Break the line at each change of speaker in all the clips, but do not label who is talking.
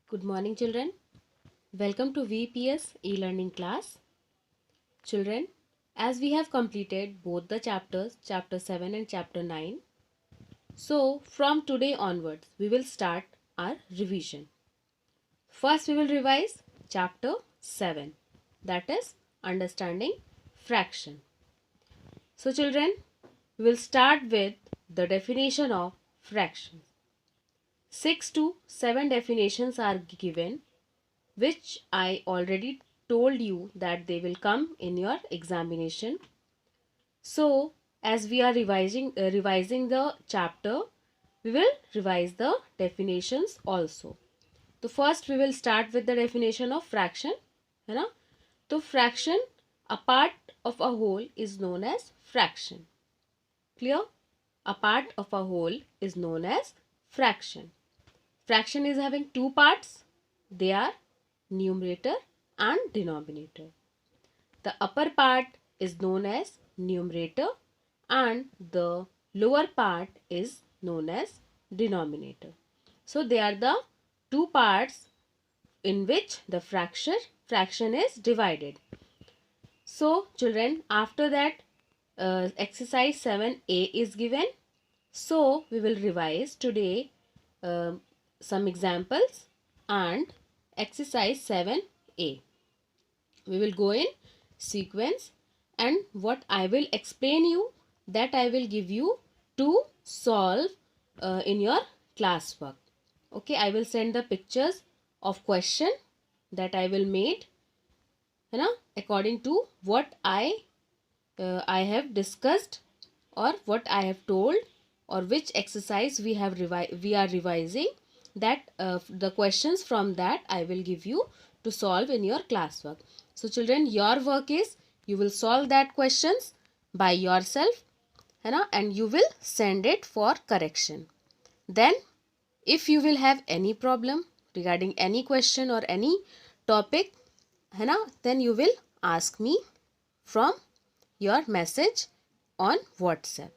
Good morning, children. Welcome to VPS e-learning class. Children, as we have completed both the chapters, chapter 7 and chapter 9, so from today onwards, we will start our revision. First, we will revise chapter 7, that is understanding fraction. So, children, we will start with the definition of fractions. 6 to 7 definitions are given, which I already told you that they will come in your examination. So, as we are revising the chapter, we will revise the definitions also. So, first we will start with the definition of fraction. है ना? तो fraction, a part of a whole is known as fraction. Clear? A part of a whole is known as fraction. Fraction is having two parts. They are numerator and denominator. The upper part is known as numerator and the lower part is known as denominator. So they are the two parts in which the fraction is divided. So children, after that exercise 7a is given. So we will revise today some examples and exercise 7a. We will go in sequence, and what I will explain you, that I will give you to solve in your classwork. Okay, I will send the pictures of question that I will made, है ना, according to what I have discussed or what I have told, or which exercise we are revising, that the questions from that I will give you to solve in your classwork. So children, your work is you will solve that questions by yourself, है ना, and you will send it for correction. Then if you will have any problem regarding any question or any topic, है ना, then you will ask me from your message on WhatsApp.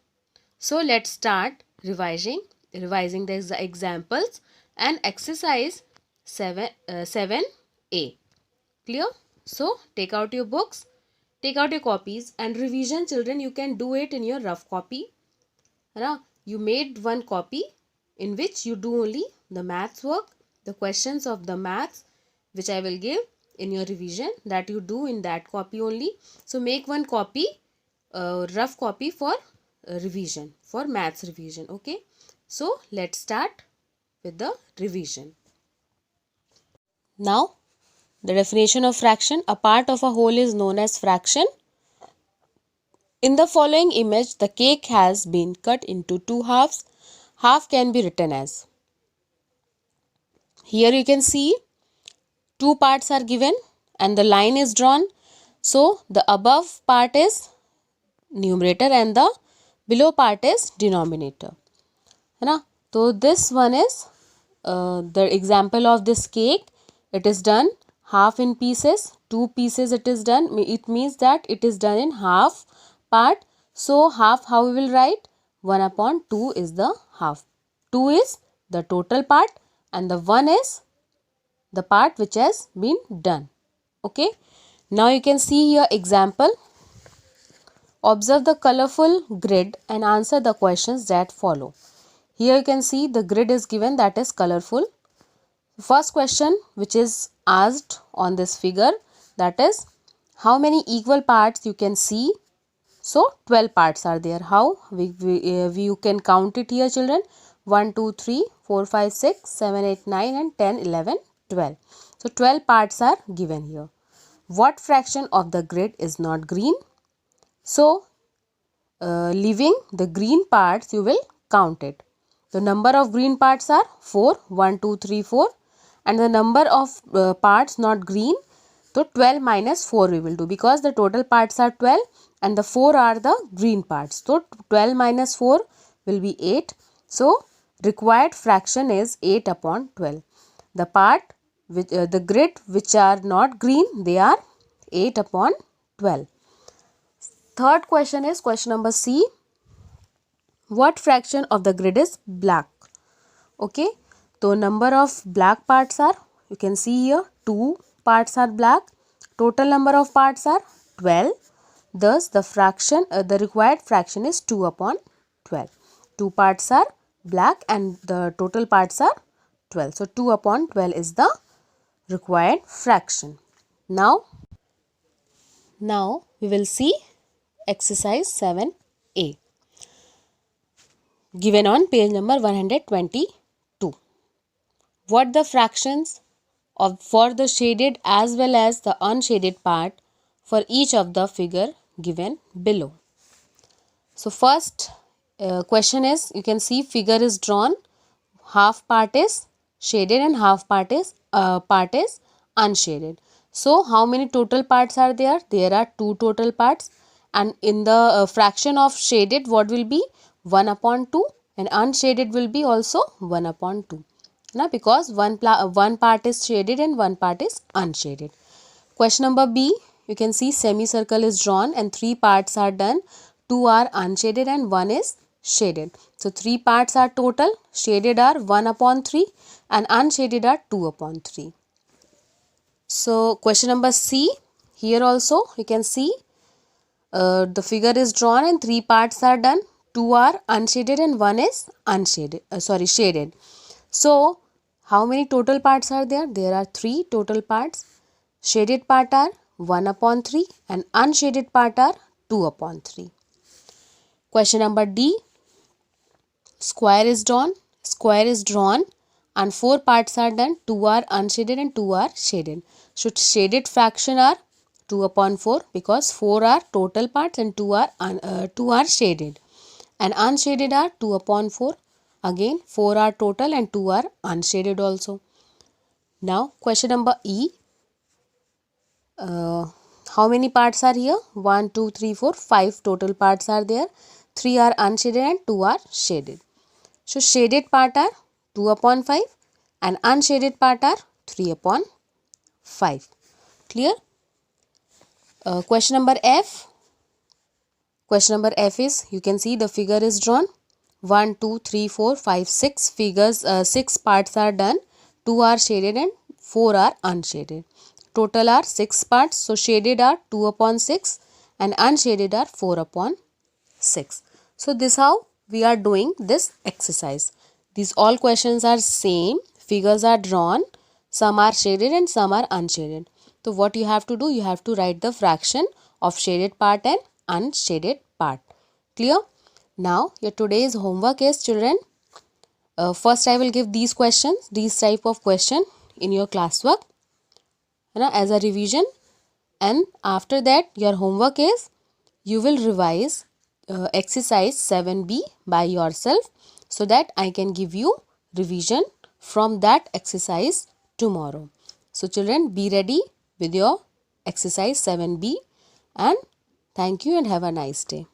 So let's start revising the examples and exercise 7a. Clear? So take out your books, take out your copies, and revision, children, you can do it in your rough copy. You made one copy in which you do only the maths work, the questions of the maths which I will give in your revision, that you do in that copy only. So make one copy, rough copy for revision, for maths revision. Okay, so let's start with the revision. Now the definition of fraction: a part of a whole is known as fraction. In the following image, the cake has been cut into two halves. Half can be written as, here you can see two parts are given and the line is drawn. So the above part is numerator and the below part is denominator. है ना? So this one is the example of this cake. It is done half in pieces, two pieces it is done. It means that it is done in half part. So half, how we will write? 1 upon 2 is the half. 2 is the total part and the 1 is the part which has been done. Okay. Now you can see here example. Observe the colorful grid and answer the questions that follow. Here you can see the grid is given, that is colorful. First question which is asked on this figure, that is how many equal parts you can see. So 12 parts are there. How? You can count it here, children. 1, 2, 3, 4, 5, 6, 7, 8, 9 and 10, 11, 12. So 12 parts are given here. What fraction of the grid is not green? So leaving the green parts, you will count it. The number of green parts are 4, 1, 2, 3, 4, and the number of parts not green, so 12 minus 4 we will do, because the total parts are 12 and the 4 are the green parts. So 12 minus 4 will be 8. So required fraction is 8 upon 12. The part which the grid which are not green, they are 8 upon 12. Third question is question number C. What fraction of the grid is black? Okay, so number of black parts are, you can see here 2 parts are black. Total number of parts are 12. Thus the required fraction is 2 upon 12. 2 parts are black and the total parts are 12. So 2 upon 12 is the required fraction. Now we will see exercise 7a given on page number 122. What the fractions for the shaded as well as the unshaded part for each of the figure given below. So first question is, you can see figure is drawn, half part is shaded and half part is unshaded. So how many total parts are there? There are 2 total parts, and in the fraction of shaded what will be 1 upon 2 and unshaded will be also 1 upon 2. Now because one part is shaded and one part is unshaded. Question number B, you can see semicircle is drawn and 3 parts are done. 2 are unshaded and 1 is shaded. So 3 parts are total. Shaded are 1 upon 3 and unshaded are 2 upon 3. So question number C, here also you can see the figure is drawn and 3 parts are done. 2 are unshaded and 1 is shaded. So how many total parts are there? There are 3 total parts. Shaded part are 1 upon 3 and unshaded part are 2 upon 3. Question number D, square is drawn. Square is drawn and 4 parts are done. 2 are unshaded and 2 are shaded. So shaded fraction are 2 upon 4 because 4 are total parts and 2 are shaded. And unshaded are 2 upon 4. Again 4 are total and 2 are unshaded also. Now question number E. How many parts are here? 1, 2, 3, 4, 5 total parts are there. 3 are unshaded and 2 are shaded. So shaded part are 2 upon 5 and unshaded part are 3 upon 5. Clear? Question number F. Question number F is, you can see the figure is drawn. 1, 2, 3, 4, 5, 6 figures, 6 parts are done. 2 are shaded and 4 are unshaded. Total are 6 parts. So shaded are 2 upon 6 and unshaded are 4 upon 6. So this how we are doing this exercise. These all questions are same. Figures are drawn. Some are shaded and some are unshaded. So what you have to do? You have to write the fraction of shaded part and unshaded part. Clear? Now your today's homework is, children, first I will give these questions, these type of question in your classwork as a revision, and after that your homework is you will revise exercise 7b by yourself so that I can give you revision from that exercise tomorrow. So children, be ready with your exercise 7b, and thank you and have a nice day.